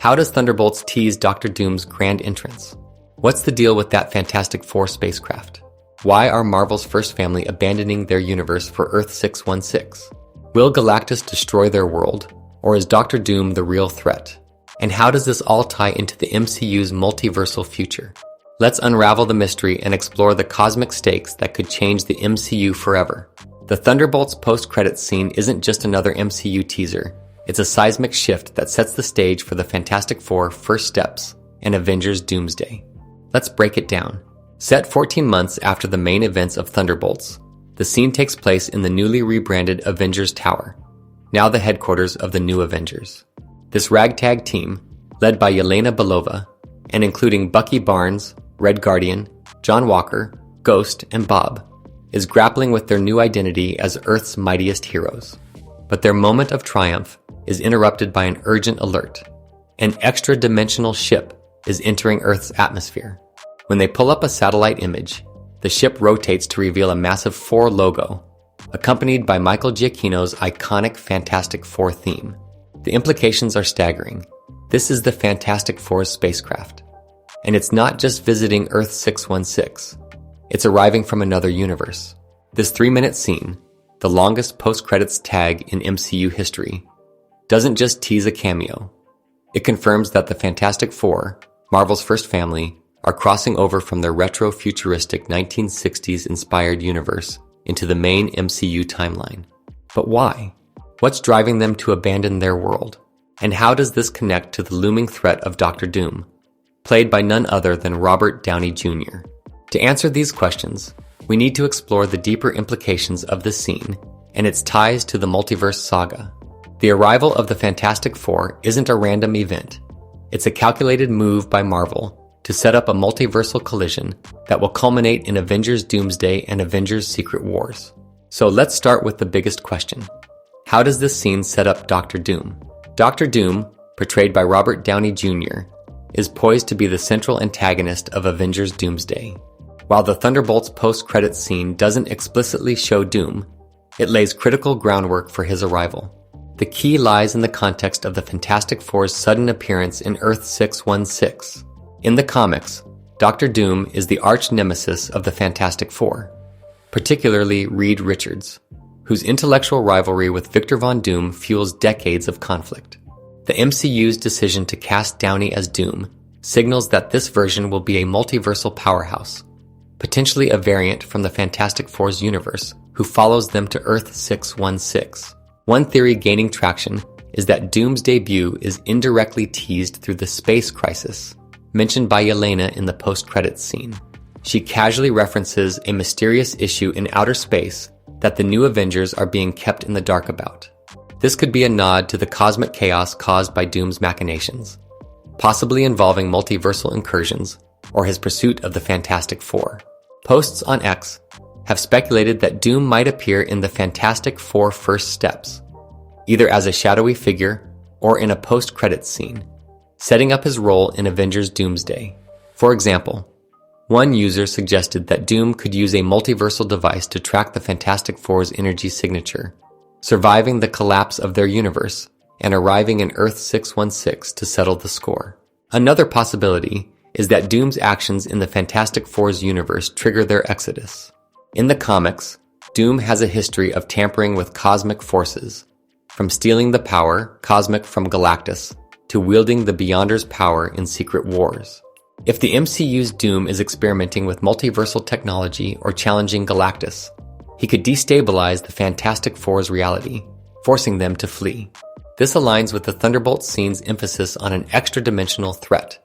How does Thunderbolts tease Doctor Doom's grand entrance? What's the deal with that Fantastic Four spacecraft? Why are Marvel's first family abandoning their universe for Earth 616? Will Galactus destroy their world, or is Doctor Doom the real threat? And how does this all tie into the MCU's multiversal future? Let's unravel the mystery and explore the cosmic stakes that could change the MCU forever. The Thunderbolts post-credits scene isn't just another MCU teaser. It's a seismic shift that sets the stage for the Fantastic Four First Steps and Avengers Doomsday. Let's break it down. Set 14 months after the main events of Thunderbolts, the scene takes place in the newly rebranded Avengers Tower, now the headquarters of the new Avengers. This ragtag team, led by Yelena Belova, and including Bucky Barnes, Red Guardian, John Walker, Ghost, and Bob, is grappling with their new identity as Earth's mightiest heroes. But their moment of triumph is interrupted by an urgent alert. An extra-dimensional ship is entering Earth's atmosphere. When they pull up a satellite image, the ship rotates to reveal a massive Four logo, accompanied by Michael Giacchino's iconic Fantastic Four theme. The implications are staggering. This is the Fantastic Four's spacecraft. And it's not just visiting Earth 616. It's arriving from another universe. This 3-minute scene, the longest post-credits tag in MCU history, doesn't just tease a cameo. It confirms that the Fantastic Four, Marvel's first family, are crossing over from their retro-futuristic 1960s-inspired universe into the main MCU timeline. But why? What's driving them to abandon their world? And how does this connect to the looming threat of Doctor Doom, played by none other than Robert Downey Jr.? To answer these questions, we need to explore the deeper implications of this scene and its ties to the multiverse saga. The arrival of the Fantastic Four isn't a random event. It's a calculated move by Marvel to set up a multiversal collision that will culminate in Avengers Doomsday and Avengers Secret Wars. So let's start with the biggest question. How does this scene set up Doctor Doom? Doctor Doom, portrayed by Robert Downey Jr., is poised to be the central antagonist of Avengers Doomsday. While the Thunderbolts post-credits scene doesn't explicitly show Doom, it lays critical groundwork for his arrival. The key lies in the context of the Fantastic Four's sudden appearance in Earth 616. In the comics, Doctor Doom is the arch-nemesis of the Fantastic Four, particularly Reed Richards, whose intellectual rivalry with Victor Von Doom fuels decades of conflict. The MCU's decision to cast Downey as Doom signals that this version will be a multiversal powerhouse, potentially a variant from the Fantastic Four's universe, who follows them to Earth 616. One theory gaining traction is that Doom's debut is indirectly teased through the space crisis, mentioned by Yelena in the post-credits scene. She casually references a mysterious issue in outer space that the new Avengers are being kept in the dark about. This could be a nod to the cosmic chaos caused by Doom's machinations, possibly involving multiversal incursions or his pursuit of the Fantastic Four. Posts on X have speculated that Doom might appear in the Fantastic Four First Steps, either as a shadowy figure or in a post-credits scene, setting up his role in Avengers Doomsday. For example, one user suggested that Doom could use a multiversal device to track the Fantastic Four's energy signature, surviving the collapse of their universe and arriving in Earth 616 to settle the score. Another possibility is that Doom's actions in the Fantastic Four's universe trigger their exodus. In the comics, Doom has a history of tampering with cosmic forces, from stealing the power, cosmic from Galactus, to wielding the Beyonder's power in Secret Wars. If the MCU's Doom is experimenting with multiversal technology or challenging Galactus, he could destabilize the Fantastic Four's reality, forcing them to flee. This aligns with the Thunderbolts scene's emphasis on an extra-dimensional threat,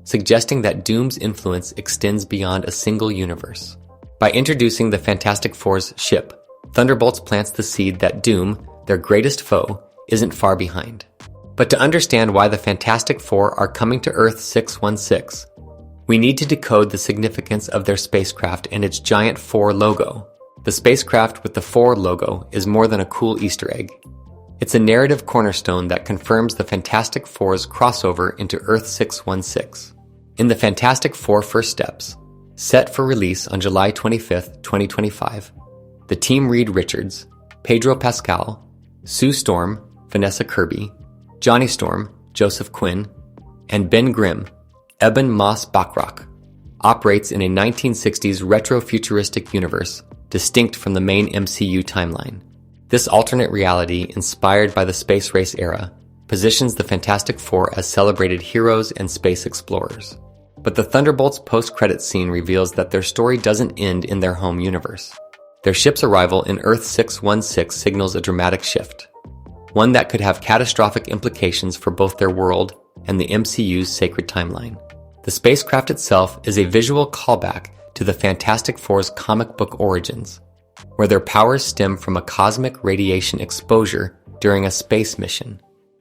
suggesting that Doom's influence extends beyond a single universe. By introducing the Fantastic Four's ship, Thunderbolts plants the seed that Doom, their greatest foe, isn't far behind. But to understand why the Fantastic Four are coming to Earth 616, we need to decode the significance of their spacecraft and its giant Four logo. The spacecraft with the Four logo is more than a cool Easter egg. It's a narrative cornerstone that confirms the Fantastic Four's crossover into Earth 616. In the Fantastic Four First Steps, set for release on July 25, 2025, the team Reed Richards, Pedro Pascal, Sue Storm, Vanessa Kirby, Johnny Storm, Joseph Quinn, and Ben Grimm, Eben Moss Bachrach, operates in a 1960s retro-futuristic universe distinct from the main MCU timeline. This alternate reality, inspired by the space race era, positions the Fantastic Four as celebrated heroes and space explorers. But the Thunderbolts post-credits scene reveals that their story doesn't end in their home universe. Their ship's arrival in Earth 616 signals a dramatic shift, one that could have catastrophic implications for both their world and the MCU's sacred timeline. The spacecraft itself is a visual callback to the Fantastic Four's comic book origins, where their powers stem from a cosmic radiation exposure during a space mission.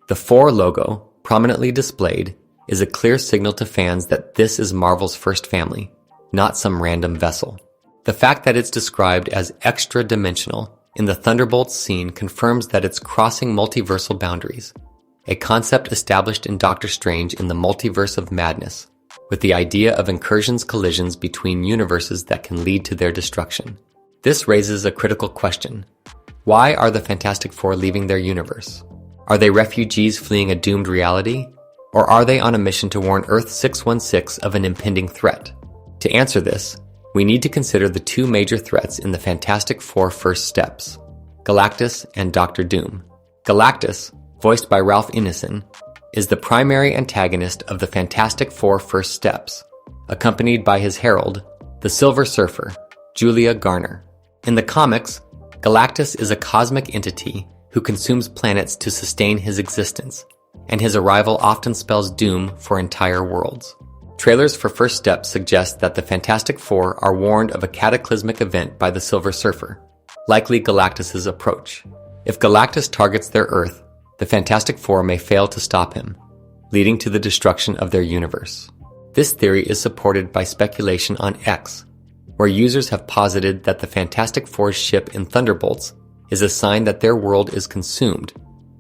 The Four logo, prominently displayed, is a clear signal to fans that this is Marvel's first family, not some random vessel. The fact that it's described as extra-dimensional in the Thunderbolts scene confirms that it's crossing multiversal boundaries, a concept established in Doctor Strange in the Multiverse of Madness, with the idea of collisions between universes that can lead to their destruction. This raises a critical question. Why are the Fantastic Four leaving their universe? Are they refugees fleeing a doomed reality? Or are they on a mission to warn Earth 616 of an impending threat? To answer this, we need to consider the two major threats in the Fantastic Four first steps, Galactus and Doctor Doom. Galactus, voiced by Ralph Ineson, is the primary antagonist of the Fantastic Four first steps, accompanied by his herald, the Silver Surfer, Julia Garner. In the comics, Galactus is a cosmic entity who consumes planets to sustain his existence, and his arrival often spells doom for entire worlds. Trailers for First Step suggest that the Fantastic Four are warned of a cataclysmic event by the Silver Surfer, likely Galactus's approach. If Galactus targets their Earth, the Fantastic Four may fail to stop him, leading to the destruction of their universe. This theory is supported by speculation on X, where users have posited that the Fantastic Four's ship in Thunderbolts is a sign that their world is consumed,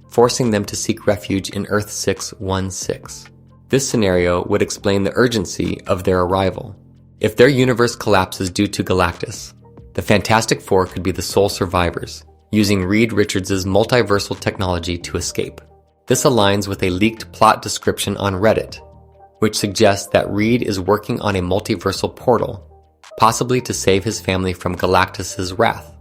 forcing them to seek refuge in Earth 616. This scenario would explain the urgency of their arrival. If their universe collapses due to Galactus, the Fantastic Four could be the sole survivors, using Reed Richards' multiversal technology to escape. This aligns with a leaked plot description on Reddit, which suggests that Reed is working on a multiversal portal, possibly to save his family from Galactus' wrath.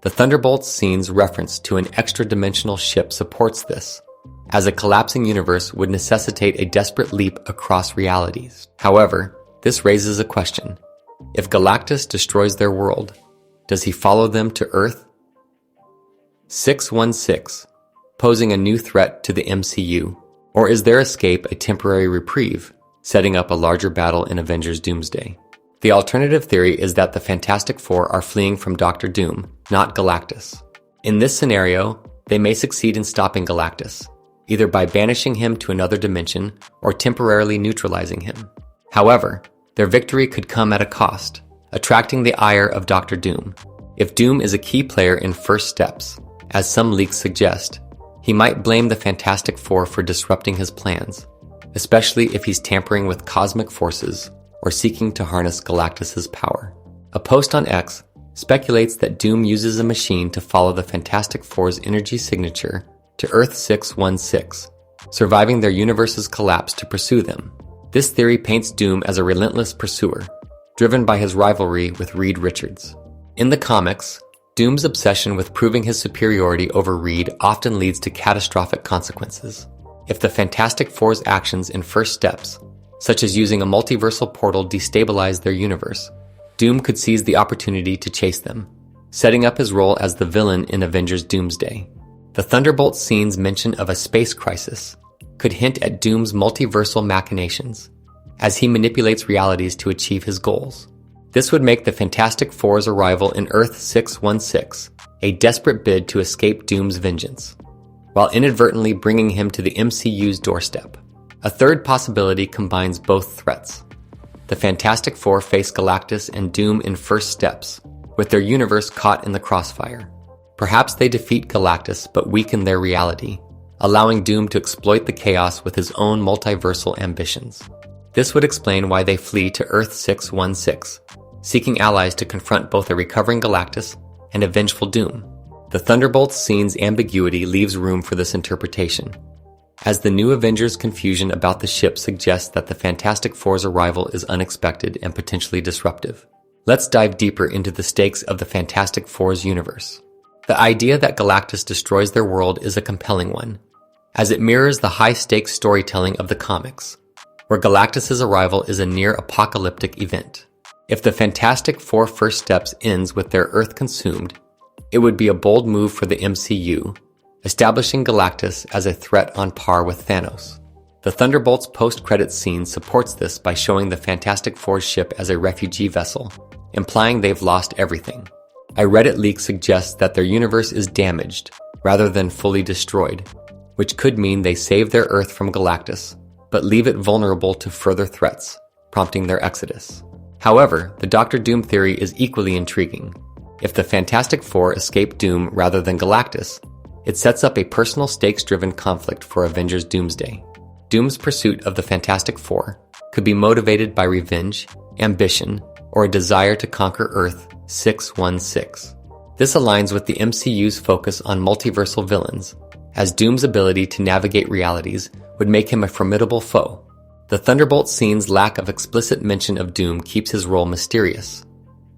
The Thunderbolts scene's reference to an extra-dimensional ship supports this, as a collapsing universe would necessitate a desperate leap across realities. However, this raises a question. If Galactus destroys their world, does he follow them to Earth 616, posing a new threat to the MCU? Or is their escape a temporary reprieve, setting up a larger battle in Avengers Doomsday? The alternative theory is that the Fantastic Four are fleeing from Doctor Doom, not Galactus. In this scenario, they may succeed in stopping Galactus, either by banishing him to another dimension or temporarily neutralizing him. However, their victory could come at a cost, attracting the ire of Doctor Doom. If Doom is a key player in First Steps, as some leaks suggest, he might blame the Fantastic Four for disrupting his plans, especially if he's tampering with cosmic forces or seeking to harness Galactus' power. A post on X speculates that Doom uses a machine to follow the Fantastic Four's energy signature to Earth 616, surviving their universe's collapse to pursue them. This theory paints Doom as a relentless pursuer, driven by his rivalry with Reed Richards. In the comics, Doom's obsession with proving his superiority over Reed often leads to catastrophic consequences. If the Fantastic Four's actions in First Steps, such as using a multiversal portal, destabilize their universe, Doom could seize the opportunity to chase them, setting up his role as the villain in Avengers Doomsday. The Thunderbolts scene's mention of a space crisis could hint at Doom's multiversal machinations, as he manipulates realities to achieve his goals. This would make the Fantastic Four's arrival in Earth 616 a desperate bid to escape Doom's vengeance, while inadvertently bringing him to the MCU's doorstep. A third possibility combines both threats. The Fantastic Four face Galactus and Doom in First Steps, with their universe caught in the crossfire. Perhaps they defeat Galactus but weaken their reality, allowing Doom to exploit the chaos with his own multiversal ambitions. This would explain why they flee to Earth 616, seeking allies to confront both a recovering Galactus and a vengeful Doom. The Thunderbolts scene's ambiguity leaves room for this interpretation. as the new Avengers' confusion about the ship suggests that the Fantastic Four's arrival is unexpected and potentially disruptive. Let's dive deeper into the stakes of the Fantastic Four's universe. The idea that Galactus destroys their world is a compelling one, as it mirrors the high-stakes storytelling of the comics, where Galactus' arrival is a near-apocalyptic event. If the Fantastic Four First Steps ends with their Earth consumed, it would be a bold move for the MCU, establishing Galactus as a threat on par with Thanos. The Thunderbolts post-credits scene supports this by showing the Fantastic Four's ship as a refugee vessel, implying they've lost everything. A Reddit leak suggests that their universe is damaged, rather than fully destroyed, which could mean they save their Earth from Galactus, but leave it vulnerable to further threats, prompting their exodus. However, the Doctor Doom theory is equally intriguing. If the Fantastic Four escape Doom rather than Galactus, it sets up a personal stakes-driven conflict for Avengers Doomsday. Doom's pursuit of the Fantastic Four could be motivated by revenge, ambition, or a desire to conquer Earth 616. This aligns with the MCU's focus on multiversal villains, as Doom's ability to navigate realities would make him a formidable foe. The Thunderbolt scene's lack of explicit mention of Doom keeps his role mysterious,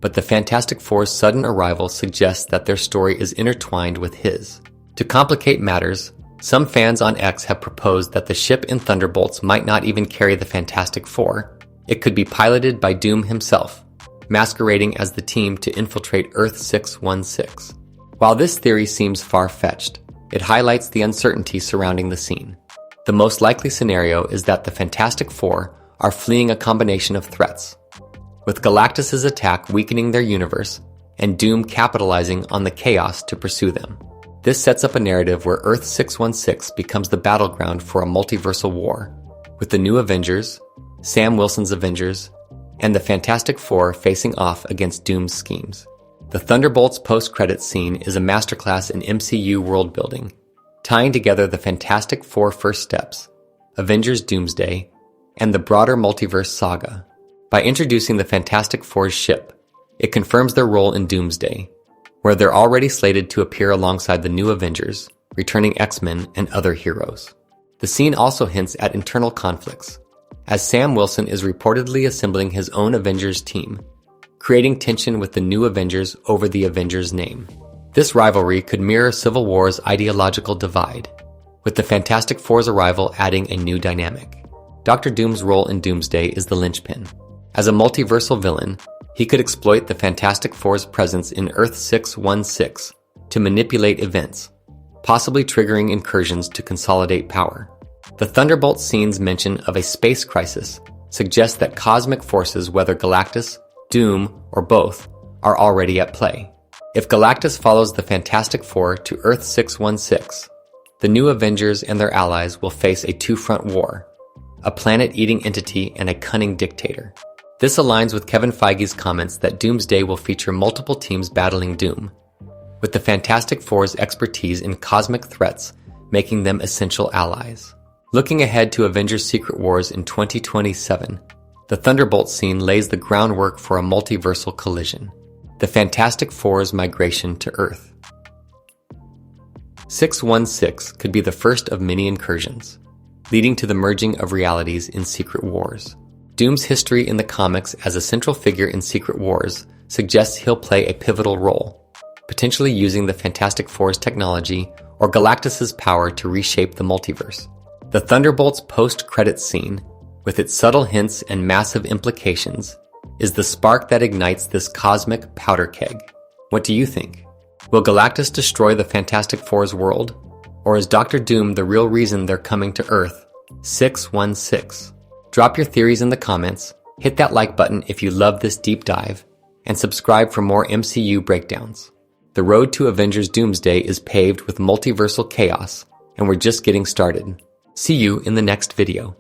but the Fantastic Four's sudden arrival suggests that their story is intertwined with his. To complicate matters, some fans on X have proposed that the ship in Thunderbolts might not even carry the Fantastic Four. It could be piloted by Doom himself, masquerading as the team to infiltrate Earth 616. While this theory seems far-fetched, it highlights the uncertainty surrounding the scene. The most likely scenario is that the Fantastic Four are fleeing a combination of threats, with Galactus' attack weakening their universe and Doom capitalizing on the chaos to pursue them. This sets up a narrative where Earth 616 becomes the battleground for a multiversal war, with the new Avengers, Sam Wilson's Avengers, and the Fantastic Four facing off against Doom's schemes. The Thunderbolts post-credits scene is a masterclass in MCU world-building, tying together the Fantastic Four First Steps, Avengers Doomsday, and the broader multiverse saga. By introducing the Fantastic Four's ship, it confirms their role in Doomsday, where they're already slated to appear alongside the new Avengers, returning X-Men, and other heroes. The scene also hints at internal conflicts, as Sam Wilson is reportedly assembling his own Avengers team, creating tension with the new Avengers over the Avengers name. This rivalry could mirror Civil War's ideological divide, with the Fantastic Four's arrival adding a new dynamic. Dr. Doom's role in Doomsday is the linchpin. As a multiversal villain, he could exploit the Fantastic Four's presence in Earth 616 to manipulate events, possibly triggering incursions to consolidate power. The Thunderbolt scene's mention of a space crisis suggests that cosmic forces, whether Galactus, Doom, or both, are already at play. If Galactus follows the Fantastic Four to Earth 616, the new Avengers and their allies will face a two-front war, a planet-eating entity and a cunning dictator. This aligns with Kevin Feige's comments that Doomsday will feature multiple teams battling Doom, with the Fantastic Four's expertise in cosmic threats making them essential allies. Looking ahead to Avengers Secret Wars in 2027, the Thunderbolt scene lays the groundwork for a multiversal collision, the Fantastic Four's migration to Earth. 616 could be the first of many incursions, leading to the merging of realities in Secret Wars. Doom's history in the comics as a central figure in Secret Wars suggests he'll play a pivotal role, potentially using the Fantastic Four's technology or Galactus' power to reshape the multiverse. The Thunderbolts post-credits scene, with its subtle hints and massive implications, is the spark that ignites this cosmic powder keg. What do you think? Will Galactus destroy the Fantastic Four's world? Or is Doctor Doom the real reason they're coming to Earth 616? Drop your theories in the comments, hit that like button if you love this deep dive, and subscribe for more MCU breakdowns. The road to Avengers Doomsday is paved with multiversal chaos, and we're just getting started. See you in the next video.